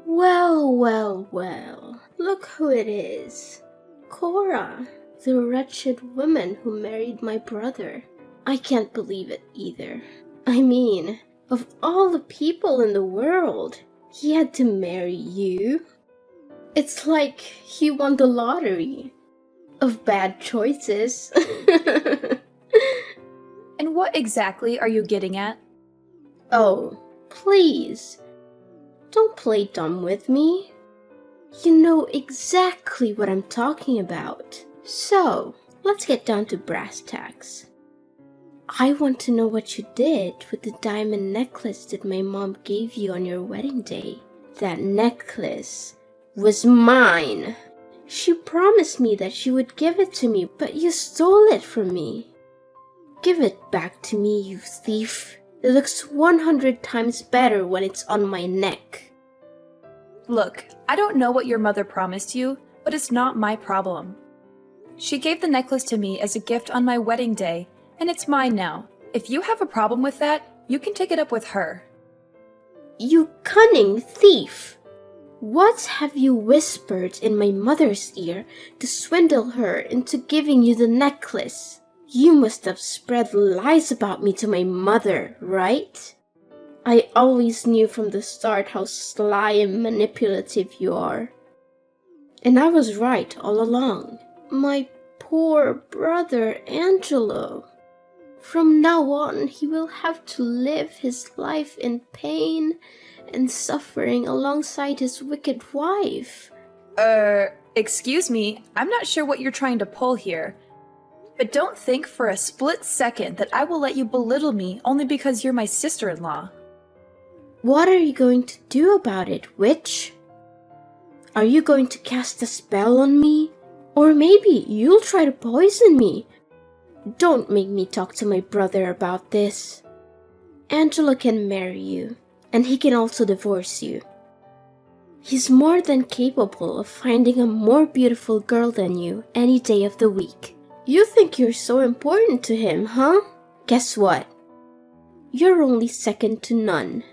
Well, well, well. Look who it is. Cora, the wretched woman who married my brother. I can't believe it either. I mean, of all the people in the world, he had to marry you. It's like he won the lottery of bad choices. And what exactly are you getting at? Oh, please. Don't play dumb with me. You know exactly what I'm talking about. So, let's get down to brass tacks. I want to know what you did with the diamond necklace that my mom gave you on your wedding day. That necklace was mine. She promised me that she would give it to me, but you stole it from me. Give it back to me, you thief. It looks 100 times better when it's on my neck. Look, I don't know what your mother promised you, but it's not my problem. She gave the necklace to me as a gift on my wedding day, and it's mine now. If you have a problem with that, you can take it up with her. You cunning thief! What have you whispered in my mother's ear to swindle her into giving you the necklace? You must have spread lies about me to my mother, right? I always knew from the start how sly and manipulative you are. And I was right all along. My poor brother Angelo. From now on, he will have to live his life in pain and suffering alongside his wicked wife. Excuse me, I'm not sure what you're trying to pull here. But don't think for a split second that I will let you belittle me only because you're my sister-in-law. What are you going to do about it, witch? Are you going to cast a spell on me? Or maybe you'll try to poison me? Don't make me talk to my brother about this. Angelo can marry you, and he can also divorce you. He's more than capable of finding a more beautiful girl than you any day of the week. You think you're so important to him, huh? Guess what? You're only second to none.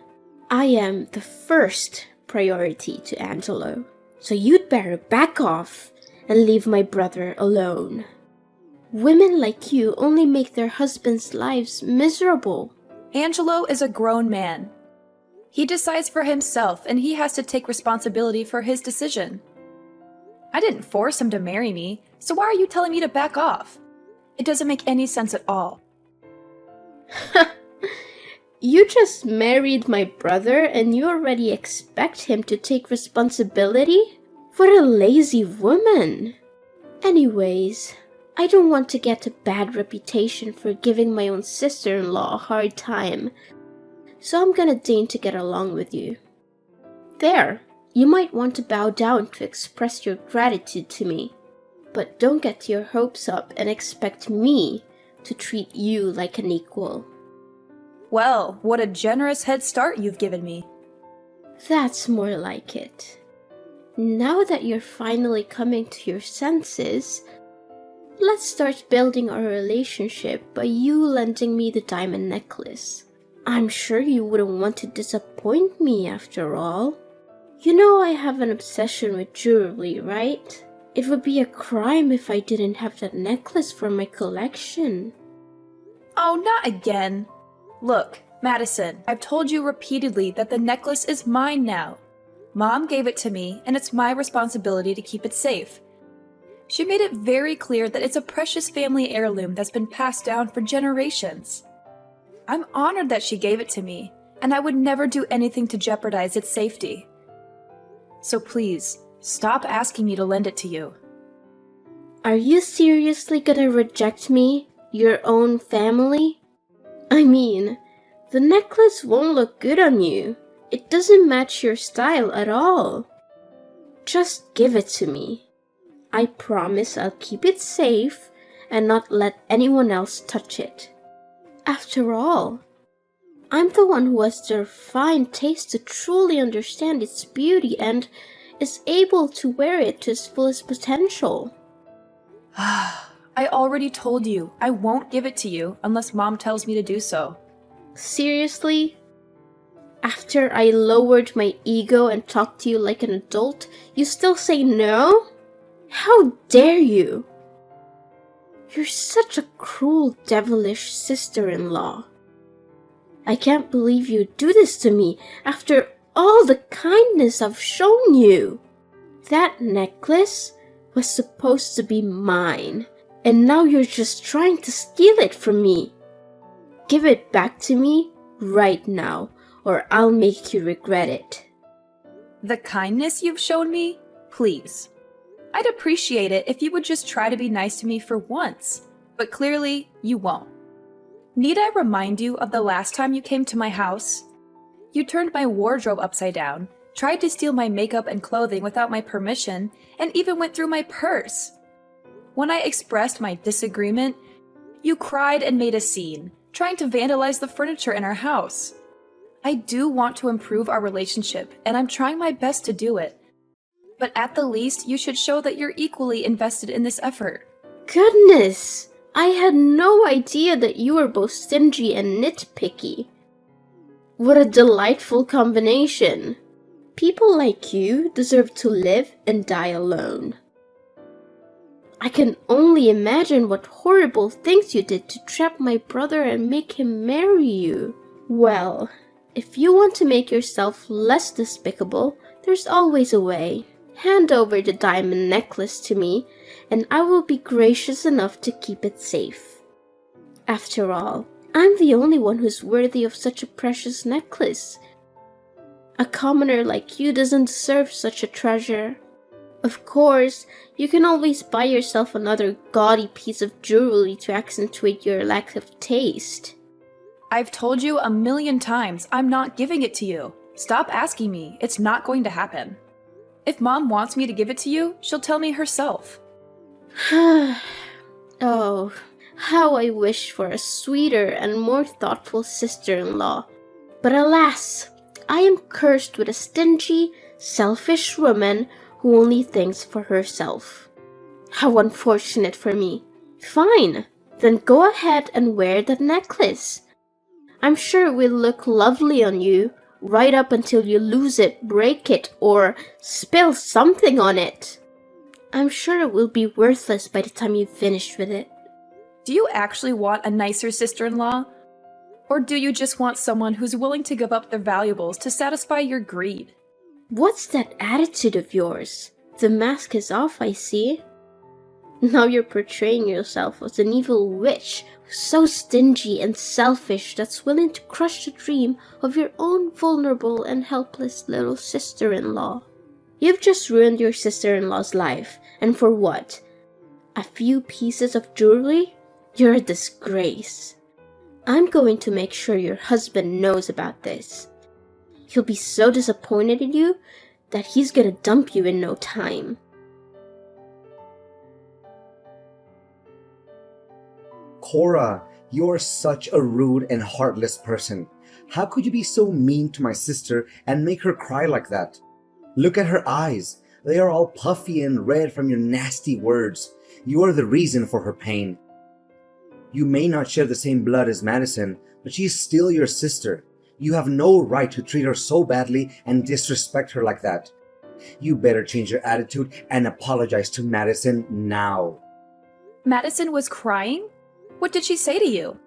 I am the first priority to Angelo, so you'd better back off and leave my brother alone. Women like you only make their husbands' lives miserable. Angelo is a grown man. He decides for himself, and he has to take responsibility for his decision. I didn't force him to marry me, so why are you telling me to back off? It doesn't make any sense at all. You just married my brother and you already expect him to take responsibility? What a lazy woman! Anyways, I don't want to get a bad reputation for giving my own sister-in-law a hard time, so I'm gonna deign to get along with you. There, you might want to bow down to express your gratitude to me, but don't get your hopes up and expect me to treat you like an equal. Well, what a generous head start you've given me. That's more like it. Now that you're finally coming to your senses, let's start building our relationship by you lending me the diamond necklace. I'm sure you wouldn't want to disappoint me after all. You know I have an obsession with jewelry, right? It would be a crime if I didn't have that necklace for my collection. Oh, not again. Look, Madison, I've told you repeatedly that the necklace is mine now. Mom gave it to me, and it's my responsibility to keep it safe. She made it very clear that it's a precious family heirloom that's been passed down for generations. I'm honored that she gave it to me, and I would never do anything to jeopardize its safety. So please, stop asking me to lend it to you. Are you seriously gonna reject me, your own family? I mean, the necklace won't look good on you. It doesn't match your style at all. Just give it to me. I promise I'll keep it safe and not let anyone else touch it. After all, I'm the one who has the refined taste to truly understand its beauty and is able to wear it to its fullest potential. I already told you I won't give it to you unless Mom tells me to do so. Seriously? After I lowered my ego and talked to you like an adult, you still say no? How dare you? You're such a cruel, devilish sister-in-law. I can't believe you do this to me after all the kindness I've shown you. That necklace was supposed to be mine, and now you're just trying to steal it from me. Give it back to me right now, or I'll make you regret it. The kindness you've shown me? Please. I'd appreciate it if you would just try to be nice to me for once, but clearly you won't. Need I remind you of the last time you came to my house? You turned my wardrobe upside down, tried to steal my makeup and clothing without my permission, and even went through my purse. When I expressed my disagreement, you cried and made a scene, trying to vandalize the furniture in our house. I do want to improve our relationship, and I'm trying my best to do it. But at the least, you should show that you're equally invested in this effort. Goodness! I had no idea that you were both stingy and nitpicky. What a delightful combination. People like you deserve to live and die alone. I can only imagine what horrible things you did to trap my brother and make him marry you. Well, if you want to make yourself less despicable, there's always a way. Hand over the diamond necklace to me, and I will be gracious enough to keep it safe. After all, I'm the only one who's worthy of such a precious necklace. A commoner like you doesn't deserve such a treasure. Of course, you can always buy yourself another gaudy piece of jewelry to accentuate your lack of taste. I've told you 1,000,000 times I'm not giving it to you. Stop asking me. It's not going to happen. If Mom wants me to give it to you, she'll tell me herself. Oh, how I wish for a sweeter and more thoughtful sister-in-law. But alas, I am cursed with a stingy, selfish woman who only thinks for herself. How unfortunate for me. Fine, then go ahead and wear that necklace. I'm sure it will look lovely on you, right up until you lose it, break it, or spill something on it. I'm sure it will be worthless by the time you've finished with it. Do you actually want a nicer sister-in-law? Or do you just want someone who's willing to give up their valuables to satisfy your greed? What's that attitude of yours? The mask is off, I see. Now you're portraying yourself as an evil witch who's so stingy and selfish that's willing to crush the dream of your own vulnerable and helpless little sister-in-law. You've just ruined your sister-in-law's life, and for what? A few pieces of jewelry? You're a disgrace. I'm going to make sure your husband knows about this. He'll be so disappointed in you that he's gonna dump you in no time. Cora, you're such a rude and heartless person. How could you be so mean to my sister and make her cry like that? Look at her eyes. They are all puffy and red from your nasty words. You are the reason for her pain. You may not share the same blood as Madison, but she is still your sister. You have no right to treat her so badly and disrespect her like that. You better change your attitude and apologize to Madison now. Madison was crying? What did she say to you?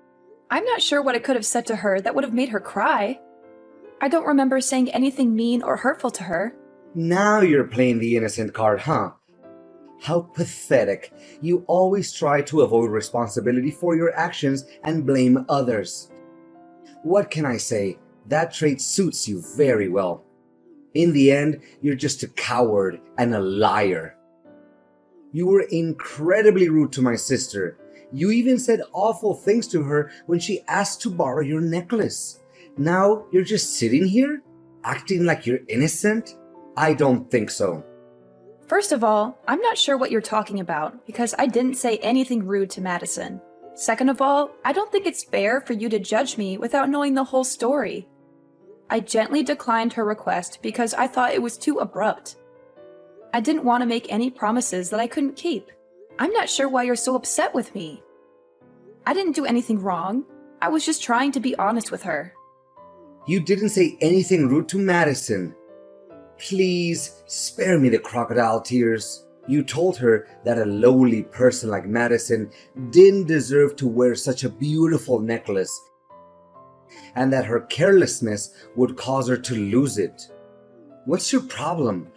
I'm not sure what I could have said to her that would have made her cry. I don't remember saying anything mean or hurtful to her. Now you're playing the innocent card, huh? How pathetic. You always try to avoid responsibility for your actions and blame others. What can I say? That trait suits you very well. In the end, you're just a coward and a liar. You were incredibly rude to my sister. You even said awful things to her when she asked to borrow your necklace. Now you're just sitting here, acting like you're innocent? I don't think so. First of all, I'm not sure what you're talking about because I didn't say anything rude to Madison. Second of all, I don't think it's fair for you to judge me without knowing the whole story. I gently declined her request because I thought it was too abrupt. I didn't want to make any promises that I couldn't keep. I'm not sure why you're so upset with me. I didn't do anything wrong. I was just trying to be honest with her. You didn't say anything rude to Madison. Please spare me the crocodile tears. You told her that a lowly person like Madison didn't deserve to wear such a beautiful necklace, and that her carelessness would cause her to lose it. What's your problem?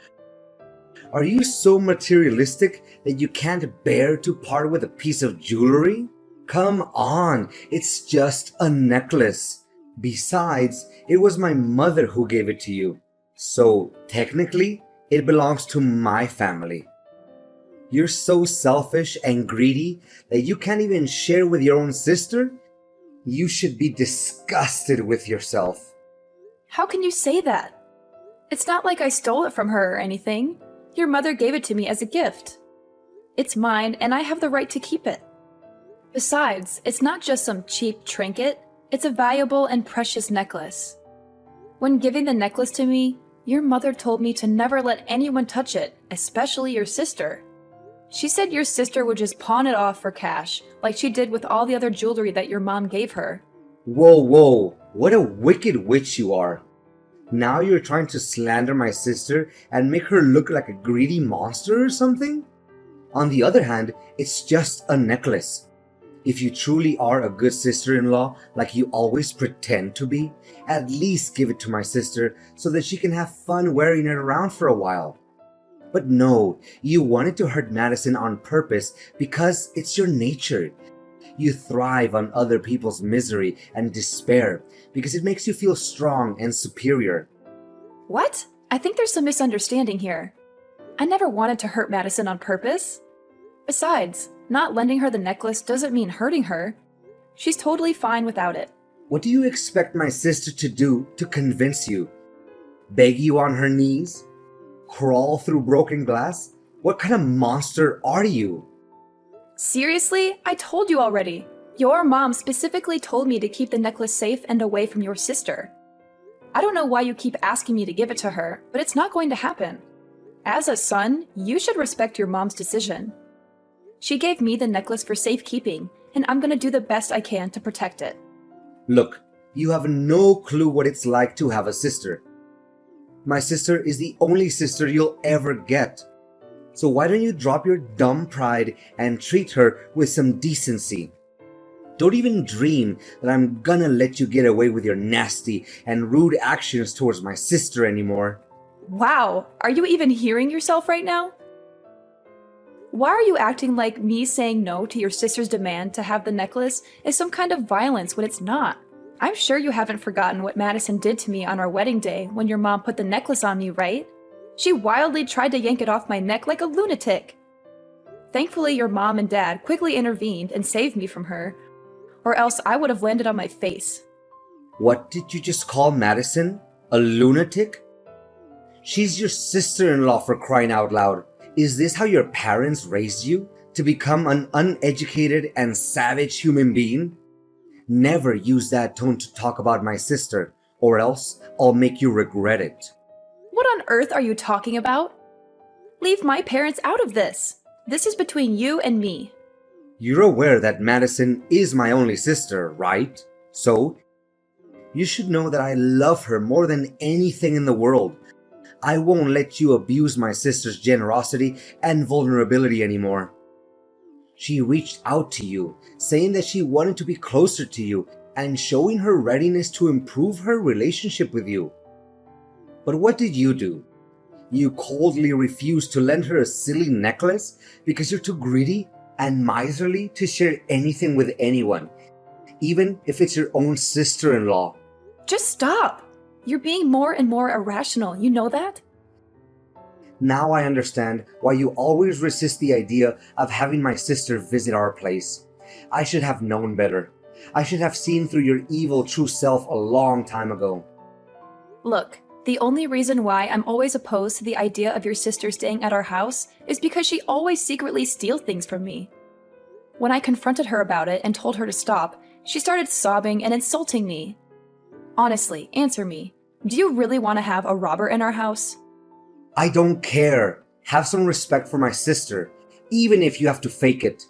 Are you so materialistic that you can't bear to part with a piece of jewelry? Come on, it's just a necklace. Besides, it was my mother who gave it to you. So, technically, it belongs to my family. You're so selfish and greedy that you can't even share with your own sister? You should be disgusted with yourself. How can you say that? It's not like I stole it from her or anything. Your mother gave it to me as a gift. It's mine, and I have the right to keep it. Besides, it's not just some cheap trinket, it's a valuable and precious necklace. When giving the necklace to me, your mother told me to never let anyone touch it, especially your sister. She said your sister would just pawn it off for cash, like she did with all the other jewelry that your mom gave her. Whoa, what a wicked witch you are. Now you're trying to slander my sister and make her look like a greedy monster or something? On the other hand, it's just a necklace. If you truly are a good sister-in-law, like you always pretend to be, at least give it to my sister so that she can have fun wearing it around for a while. But no, you wanted to hurt Madison on purpose because it's your nature. You thrive on other people's misery and despair because it makes you feel strong and superior. What? I think there's some misunderstanding here. I never wanted to hurt Madison on purpose. Besides, not lending her the necklace doesn't mean hurting her. She's totally fine without it. What do you expect my sister to do to convince you? Beg you on her knees? Crawl through broken glass? What kind of monster are you? Seriously? I told you already. Your mom specifically told me to keep the necklace safe and away from your sister. I don't know why you keep asking me to give it to her, but it's not going to happen. As a son, you should respect your mom's decision. She gave me the necklace for safekeeping, and I'm gonna do the best I can to protect it. Look, you have no clue what it's like to have a sister. My sister is the only sister you'll ever get. So why don't you drop your dumb pride and treat her with some decency? Don't even dream that I'm gonna let you get away with your nasty and rude actions towards my sister anymore. Wow, are you even hearing yourself right now? Why are you acting like me saying no to your sister's demand to have the necklace is some kind of violence when it's not? I'm sure you haven't forgotten what Madison did to me on our wedding day when your mom put the necklace on me, right? She wildly tried to yank it off my neck like a lunatic. Thankfully, your mom and dad quickly intervened and saved me from her, or else I would have landed on my face. What did you just call Madison? A lunatic? She's your sister-in-law, for crying out loud. Is this how your parents raised you? To become an uneducated and savage human being? Never use that tone to talk about my sister, or else I'll make you regret it. What on earth are you talking about? Leave my parents out of this. This is between you and me. You're aware that Madison is my only sister, right? So, you should know that I love her more than anything in the world. I won't let you abuse my sister's generosity and vulnerability anymore. She reached out to you, saying that she wanted to be closer to you and showing her readiness to improve her relationship with you. But what did you do? You coldly refused to lend her a silly necklace because you're too greedy and miserly to share anything with anyone, even if it's your own sister-in-law. Just stop! You're being more and more irrational, you know that? Now I understand why you always resist the idea of having my sister visit our place. I should have known better. I should have seen through your evil true self a long time ago. Look, the only reason why I'm always opposed to the idea of your sister staying at our house is because she always secretly steals things from me. When I confronted her about it and told her to stop, she started sobbing and insulting me. Honestly, answer me. Do you really want to have a robber in our house? I don't care. Have some respect for my sister, even if you have to fake it.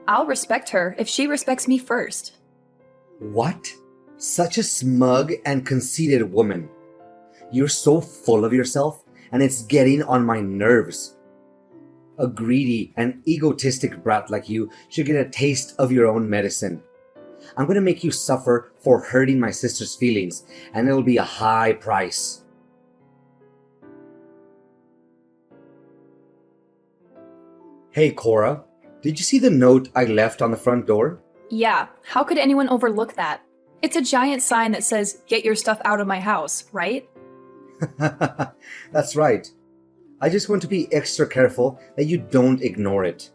I'll respect her if she respects me first. What? Such a smug and conceited woman. You're so full of yourself, and it's getting on my nerves. A greedy and egotistic brat like you should get a taste of your own medicine. I'm gonna make you suffer for hurting my sister's feelings, and it'll be a high price. Hey Cora, did you see the note I left on the front door? Yeah, how could anyone overlook that? It's a giant sign that says, "Get your stuff out of my house," right? That's right. I just want to be extra careful that you don't ignore it.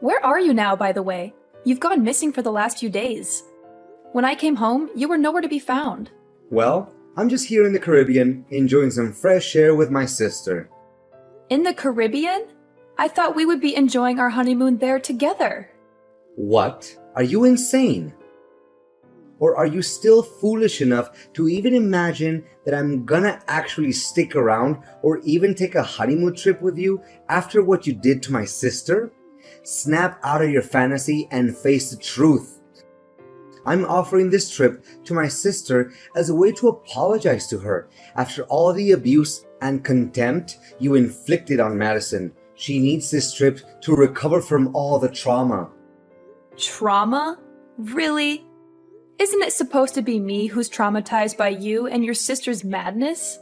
Where are you now, by the way? You've gone missing for the last few days. When I came home, you were nowhere to be found. Well, I'm just here in the Caribbean, enjoying some fresh air with my sister. In the Caribbean? I thought we would be enjoying our honeymoon there together. What? Are you insane? Or are you still foolish enough to even imagine that I'm gonna actually stick around or even take a honeymoon trip with you after what you did to my sister? Snap out of your fantasy and face the truth. I'm offering this trip to my sister as a way to apologize to her after all the abuse and contempt you inflicted on Madison. She needs this trip to recover from all the trauma. Trauma? Really? Isn't it supposed to be me who's traumatized by you and your sister's madness?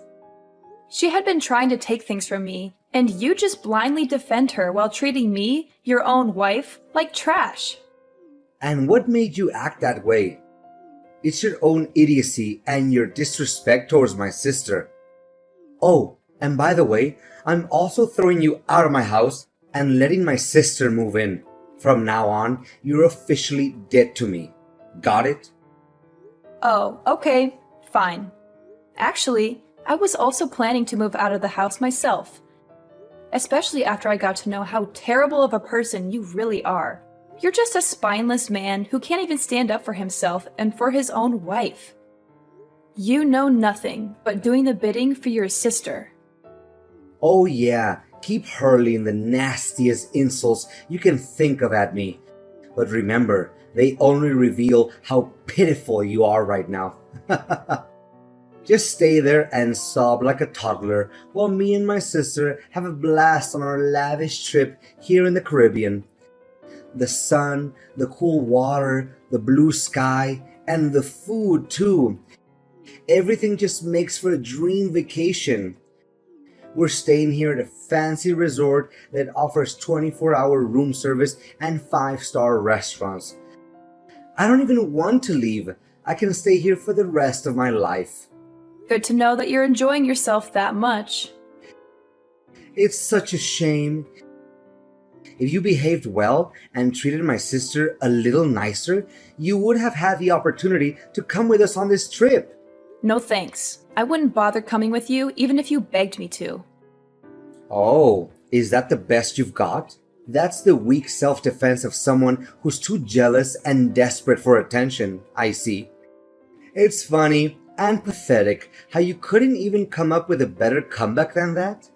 She had been trying to take things from me, and you just blindly defend her while treating me, your own wife, like trash. And what made you act that way? It's your own idiocy and your disrespect towards my sister. Oh, and by the way, I'm also throwing you out of my house and letting my sister move in. From now on, you're officially dead to me. Got it? Oh, okay, fine. Actually, I was also planning to move out of the house myself. Especially after I got to know how terrible of a person you really are. You're just a spineless man who can't even stand up for himself and for his own wife. You know nothing but doing the bidding for your sister. Oh yeah, keep hurling the nastiest insults you can think of at me. But remember, they only reveal how pitiful you are right now. Just stay there and sob like a toddler while me and my sister have a blast on our lavish trip here in the Caribbean. The sun, the cool water, the blue sky, and the food too. Everything just makes for a dream vacation. We're staying here at a fancy resort that offers 24-hour room service and 5-star restaurants. I don't even want to leave. I can stay here for the rest of my life. Good to know that you're enjoying yourself that much. It's such a shame. If you behaved well and treated my sister a little nicer, you would have had the opportunity to come with us on this trip. No thanks. I wouldn't bother coming with you even if you begged me to. Oh, is that the best you've got? That's the weak self-defense of someone who's too jealous and desperate for attention, I see. It's funny and pathetic how you couldn't even come up with a better comeback than that.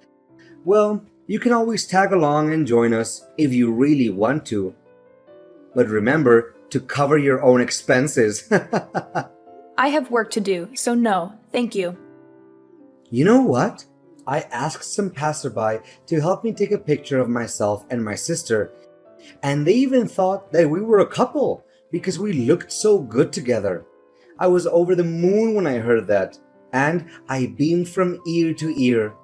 Well, you can always tag along and join us if you really want to. But remember to cover your own expenses. I have work to do, so no, thank you. You know what? I asked some passerby to help me take a picture of myself and my sister, and they even thought that we were a couple because we looked so good together. I was over the moon when I heard that, and I beamed from ear to ear.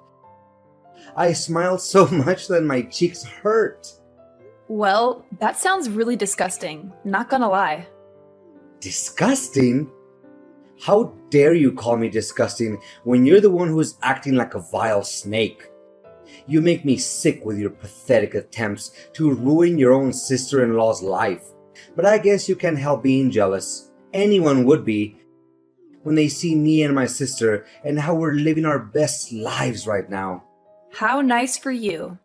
I smiled so much that my cheeks hurt. Well, that sounds really disgusting, not gonna lie. Disgusting? How dare you call me disgusting when you're the one who's acting like a vile snake? You make me sick with your pathetic attempts to ruin your own sister-in-law's life. But I guess you can't help being jealous. Anyone would be when they see me and my sister and how we're living our best lives right now. How nice for you.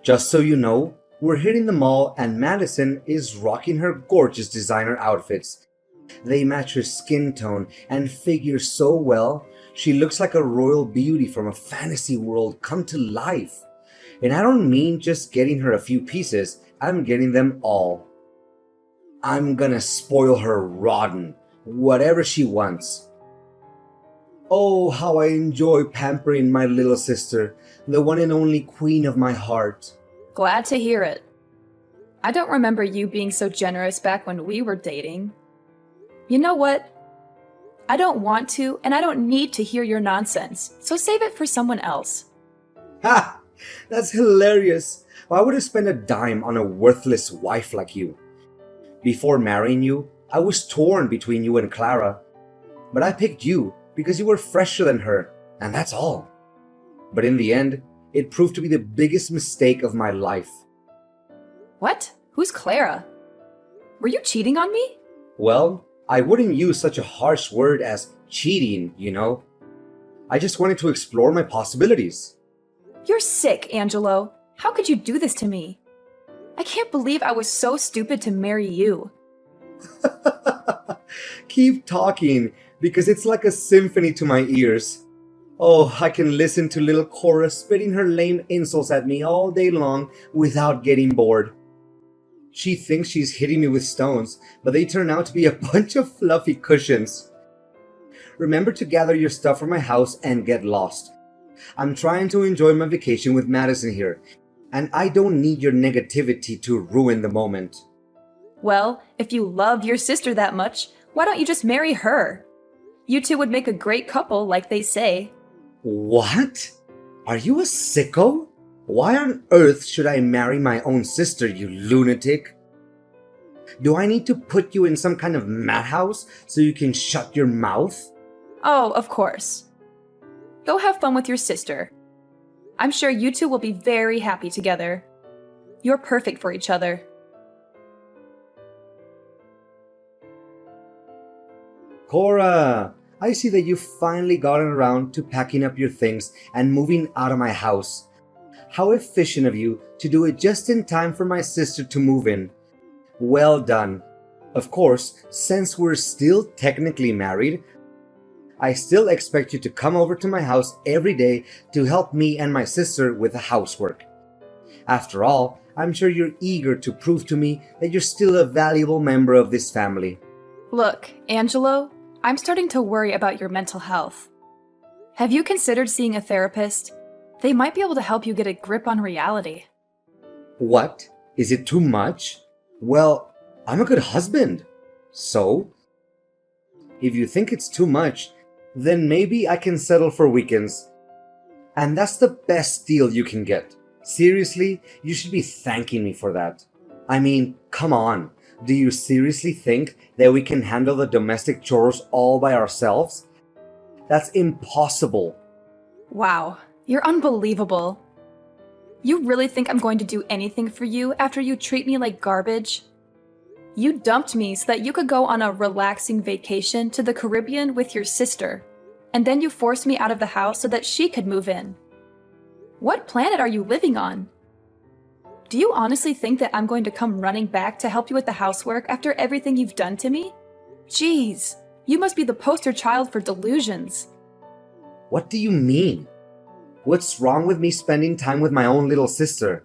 Just so you know, we're hitting the mall and Madison is rocking her gorgeous designer outfits. They match her skin tone and figure so well, she looks like a royal beauty from a fantasy world come to life. And I don't mean just getting her a few pieces, I'm getting them all. I'm gonna spoil her rotten, whatever she wants. Oh, how I enjoy pampering my little sister, the one and only queen of my heart. Glad to hear it. I don't remember you being so generous back when we were dating. You know what? I don't want to, and I don't need to hear your nonsense, so save it for someone else. Ha! That's hilarious. Why would I spend a dime on a worthless wife like you? Before marrying you, I was torn between you and Clara. But I picked you because you were fresher than her, and that's all. But in the end, it proved to be the biggest mistake of my life. What? Who's Clara? Were you cheating on me? Well, I wouldn't use such a harsh word as cheating, you know. I just wanted to explore my possibilities. You're sick, Angelo. How could you do this to me? I can't believe I was so stupid to marry you. Keep talking, because it's like a symphony to my ears. Oh, I can listen to little Cora spitting her lame insults at me all day long without getting bored. She thinks she's hitting me with stones, but they turn out to be a bunch of fluffy cushions. Remember to gather your stuff from my house and get lost. I'm trying to enjoy my vacation with Madison here, and I don't need your negativity to ruin the moment. Well, if you love your sister that much, why don't you just marry her? You two would make a great couple, like they say. What? Are you a sicko? Why on earth should I marry my own sister, you lunatic? Do I need to put you in some kind of madhouse so you can shut your mouth? Oh, of course. Go have fun with your sister. I'm sure you two will be very happy together. You're perfect for each other. Cora, I see that you've finally gotten around to packing up your things and moving out of my house. How efficient of you to do it just in time for my sister to move in. Well done. Of course, since we're still technically married, I still expect you to come over to my house every day to help me and my sister with the housework. After all, I'm sure you're eager to prove to me that you're still a valuable member of this family. Look, Angelo, I'm starting to worry about your mental health. Have you considered seeing a therapist? They might be able to help you get a grip on reality. What? Is it too much? Well, I'm a good husband. So? If you think it's too much, then maybe I can settle for weekends. And that's the best deal you can get. Seriously, you should be thanking me for that. I mean, come on. Do you seriously think that we can handle the domestic chores all by ourselves? That's impossible. Wow, you're unbelievable. You really think I'm going to do anything for you after you treat me like garbage? You dumped me so that you could go on a relaxing vacation to the Caribbean with your sister, and then you forced me out of the house so that she could move in. What planet are you living on? Do you honestly think that I'm going to come running back to help you with the housework after everything you've done to me? Jeez, you must be the poster child for delusions. What do you mean? What's wrong with me spending time with my own little sister?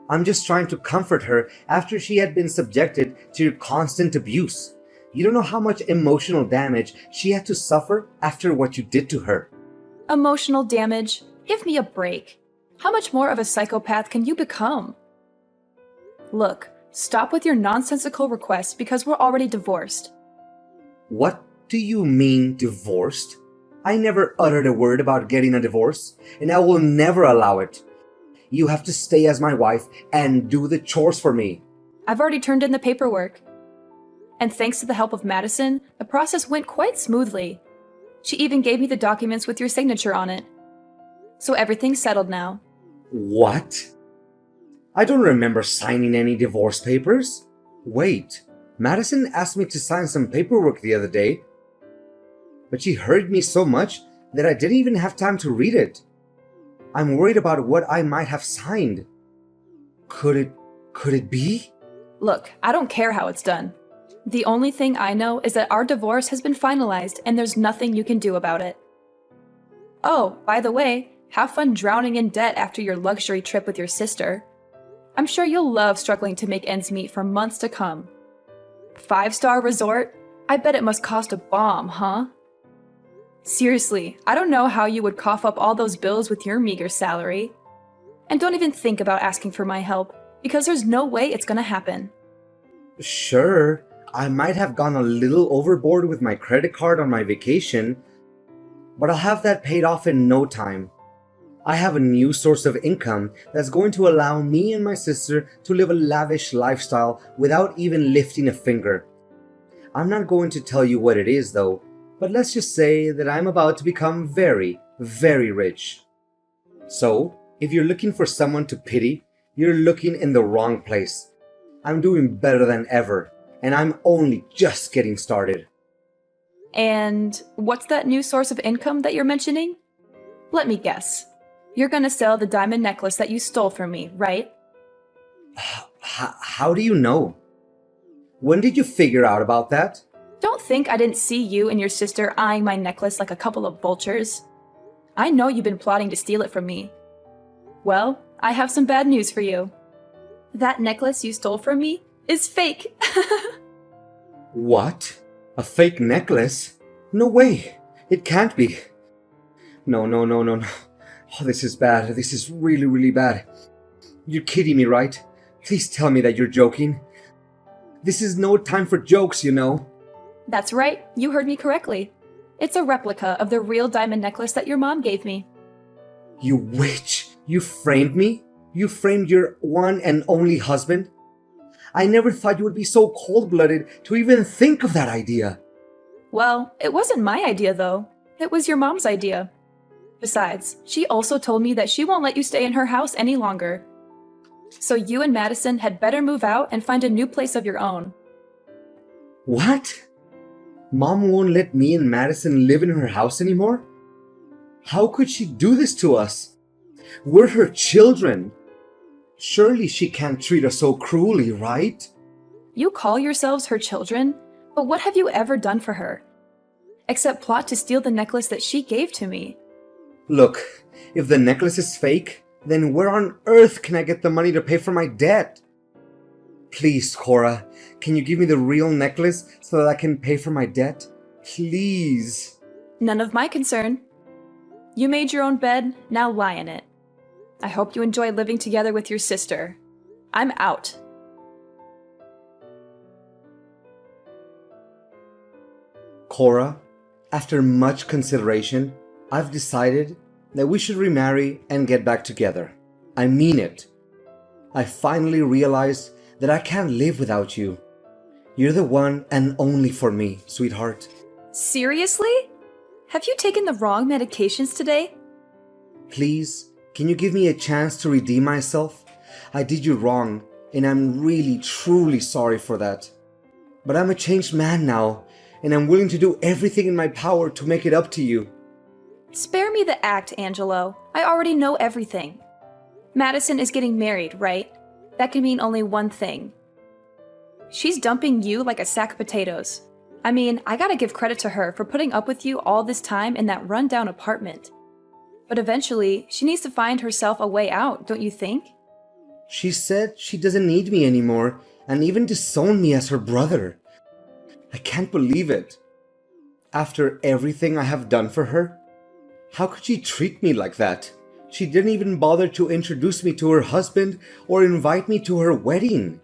I'm just trying to comfort her after she had been subjected to your constant abuse. You don't know how much emotional damage she had to suffer after what you did to her. Emotional damage? Give me a break. How much more of a psychopath can you become? Look, stop with your nonsensical requests because we're already divorced. What do you mean divorced? I never uttered a word about getting a divorce, and I will never allow it. You have to stay as my wife and do the chores for me. I've already turned in the paperwork. And thanks to the help of Madison, the process went quite smoothly. She even gave me the documents with your signature on it. So everything's settled now. What? I don't remember signing any divorce papers. Wait, Madison asked me to sign some paperwork the other day, but she hurried me so much that I didn't even have time to read it. I'm worried about what I might have signed. Could it be? Look, I don't care how it's done. The only thing I know is that our divorce has been finalized and there's nothing you can do about it. Oh, by the way, have fun drowning in debt after your luxury trip with your sister. I'm sure you'll love struggling to make ends meet for months to come. 5-star resort? I bet it must cost a bomb, huh? Seriously, I don't know how you would cough up all those bills with your meager salary. And don't even think about asking for my help, because there's no way it's gonna happen. Sure, I might have gone a little overboard with my credit card on my vacation, but I'll have that paid off in no time. I have a new source of income that's going to allow me and my sister to live a lavish lifestyle without even lifting a finger. I'm not going to tell you what it is though, but let's just say that I'm about to become very, very rich. So, if you're looking for someone to pity, you're looking in the wrong place. I'm doing better than ever, and I'm only just getting started. And what's that new source of income that you're mentioning? Let me guess. You're gonna sell the diamond necklace that you stole from me, right? How do you know? When did you figure out about that? Don't think I didn't see you and your sister eyeing my necklace like a couple of vultures. I know you've been plotting to steal it from me. Well, I have some bad news for you. That necklace you stole from me is fake. What? A fake necklace? No way. It can't be. No. Oh, this is bad. This is really, really bad. You're kidding me, right? Please tell me that you're joking. This is no time for jokes, you know. That's right, you heard me correctly. It's a replica of the real diamond necklace that your mom gave me. You witch! You framed me? You framed your one and only husband? I never thought you would be so cold-blooded to even think of that idea. Well, it wasn't my idea though. It was your mom's idea. Besides, she also told me that she won't let you stay in her house any longer. So you and Madison had better move out and find a new place of your own. What? Mom won't let me and Madison live in her house anymore? How could she do this to us? We're her children. Surely she can't treat us so cruelly, right? You call yourselves her children, but what have you ever done for her? Except plot to steal the necklace that she gave to me. Look, if the necklace is fake, then where on earth can I get the money to pay for my debt? Please, Cora, can you give me the real necklace so that I can pay for my debt? Please. None of my concern. You made your own bed, now lie in it. I hope you enjoy living together with your sister. I'm out. Cora, after much consideration, I've decided that we should remarry and get back together. I mean it. I finally realized that I can't live without you. You're the one and only for me, sweetheart. Seriously? Have you taken the wrong medications today? Please, can you give me a chance to redeem myself? I did you wrong, and I'm really, truly sorry for that. But I'm a changed man now, and I'm willing to do everything in my power to make it up to you. Spare me the act, Angelo. I already know everything. Madison is getting married, right? That can mean only one thing. She's dumping you like a sack of potatoes. I mean, I gotta give credit to her for putting up with you all this time in that rundown apartment. But eventually, she needs to find herself a way out, don't you think? She said she doesn't need me anymore, and even disowned me as her brother. I can't believe it. After everything I have done for her, how could she treat me like that? She didn't even bother to introduce me to her husband or invite me to her wedding.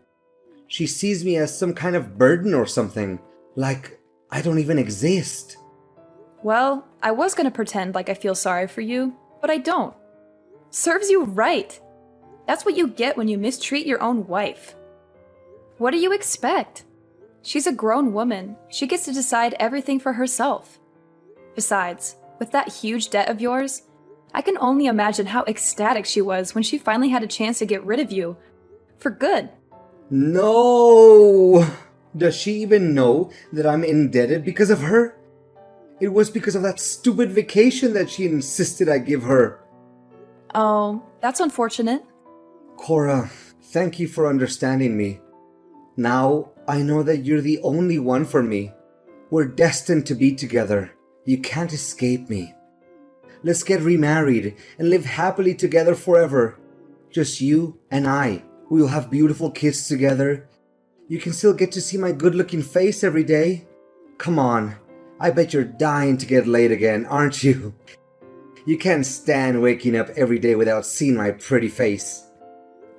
She sees me as some kind of burden or something, like I don't even exist. Well, I was gonna pretend like I feel sorry for you, but I don't. Serves you right. That's what you get when you mistreat your own wife. What do you expect? She's a grown woman. She gets to decide everything for herself. Besides, with that huge debt of yours, I can only imagine how ecstatic she was when she finally had a chance to get rid of you. For good. No! Does she even know that I'm indebted because of her? It was because of that stupid vacation that she insisted I give her. Oh, that's unfortunate. Cora, thank you for understanding me. Now I know that you're the only one for me. We're destined to be together. You can't escape me. Let's get remarried and live happily together forever. Just you and I. We'll have beautiful kids together. You can still get to see my good-looking face every day. Come on, I bet you're dying to get laid again, aren't you? You can't stand waking up every day without seeing my pretty face.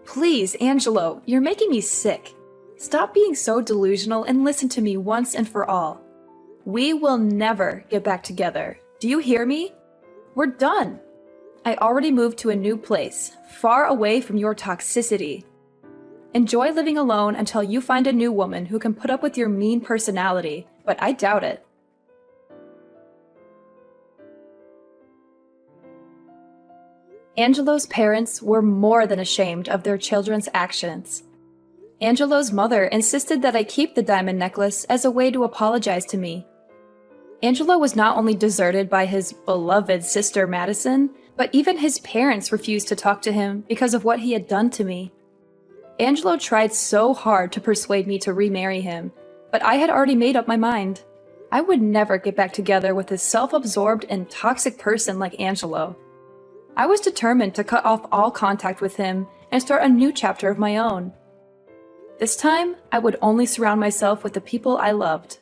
Please, Angelo, you're making me sick. Stop being so delusional and listen to me once and for all. We will never get back together. Do you hear me? We're done. I already moved to a new place, far away from your toxicity. Enjoy living alone until you find a new woman who can put up with your mean personality, but I doubt it. Angelo's parents were more than ashamed of their children's actions. Angelo's mother insisted that I keep the diamond necklace as a way to apologize to me. Angelo was not only deserted by his beloved sister Madison, but even his parents refused to talk to him because of what he had done to me. Angelo tried so hard to persuade me to remarry him, but I had already made up my mind. I would never get back together with a self-absorbed and toxic person like Angelo. I was determined to cut off all contact with him and start a new chapter of my own. This time, I would only surround myself with the people I loved.